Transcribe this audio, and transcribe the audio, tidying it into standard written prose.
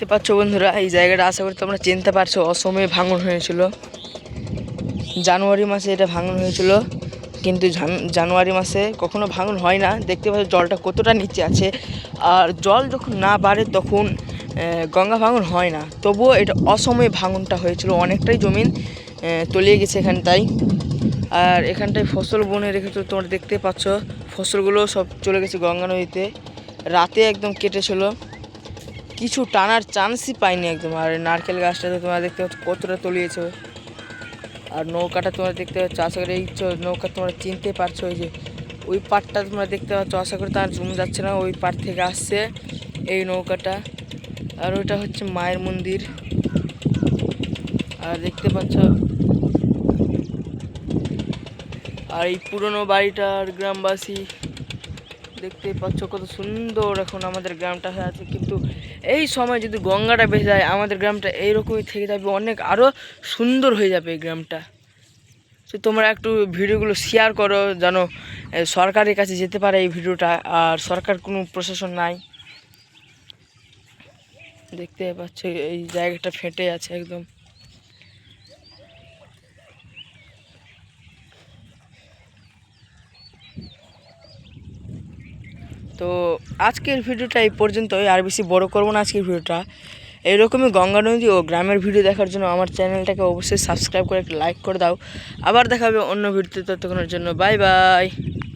দেখতে পাচ্ছ বন্ধুরা, এই জায়গাটা আশা করি তোমরা চিনতে পারছো। অসময়ে ভাঙন হয়েছিল, জানুয়ারি মাসে এটা ভাঙন হয়েছিল। কিন্তু জানুয়ারি মাসে কখনো ভাঙন হয় না। দেখতে পাচ্ছ জলটা কতটা নিচে আছে। আর জল যখন না বাড়ে তখন গঙ্গা ভাঙন হয় না। তবুও এটা অসময়ে ভাঙনটা হয়েছিল, অনেকটাই জমিন তলিয়ে গেছে এখানটায়। আর এখানটায় ফসল বনে রেখেছিল, তোমরা দেখতে পাচ্ছ ফসলগুলো সব চলে গেছে গঙ্গা নদীতে। রাতে একদম কেটেছিল, কিছু টানার চান্সই পাইনি একদম। আর নারকেল গাছটা তো তোমরা দেখতে পাচ্ছ কতটা তলিয়েছে। আর নৌকাটা তোমরা দেখতে পাচ্ছ, আশা করি এই নৌকা তোমরা চিনতে পারছো। ওই যে ওই পাড়টা তোমরা দেখতে পাচ্ছ, আশা করি তার জুম যাচ্ছে না, ওই পাড় থেকে আসছে এই নৌকাটা। আর ওইটা হচ্ছে মায়ের মন্দির। আর দেখতে পাচ্ছ, আর এই পুরনো বাড়িটার গ্রামবাসী দেখতে পাচ্ছ কত সুন্দর এখন আমাদের গ্রামটা হয়ে আছে। কিন্তু এই সময় যদি গঙ্গাটা বেঁচে যায় আমাদের গ্রামটা এইরকমই থেকে যাবে, অনেক আরও সুন্দর হয়ে যাবে এই গ্রামটা। তো তোমরা একটু ভিডিওগুলো শেয়ার করো যেন সরকারের কাছে যেতে পারে এই ভিডিওটা। আর সরকার কোনো প্রশাসন নাই, দেখতে পাচ্ছ এই জায়গাটা ফেটে আছে একদম। তো আজকের ভিডিওটা এই পর্যন্তই, আর বেশি বড় করবো না আজকের ভিডিওটা। এইরকমই গঙ্গা নদী ও গ্রামের ভিডিও দেখার জন্য আমার চ্যানেলটাকে অবশ্যই সাবস্ক্রাইব করে একটা লাইক করে দাও। আবার দেখা হবে অন্য ভিডিওতে, ততক্ষণের জন্য বাই বাই।